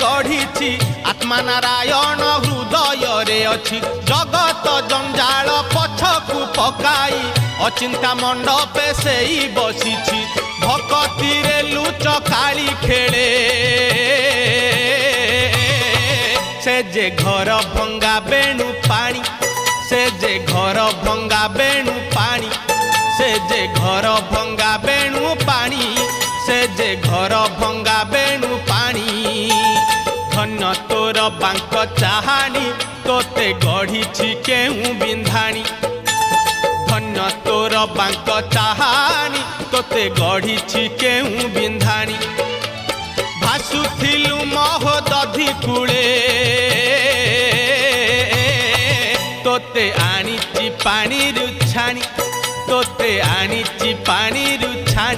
गढ़ी आत्मा नारायण हृदय रे अच्छी जगत जंजाल पछकु पकाई अचिंता मंडपे से ही बसी भक्ति रे लुच काली खेले से जे घर भंगा बेणु पानी से जे घर भंगा बेणु पानी से जे घर भंगा बेणु पानी से जे घर भंगा बेणु पानी धन्य तोर बांक चाहानी तोते गढ़ी केहू बिंधाणी धन्य तोर बांक चाहानी तोते गढ़ी केहू बिंधाणी भासुथिलु महोदधि कूले तोते आनीची पानी रुछाणी तोते आनीची पानी रुछाणी।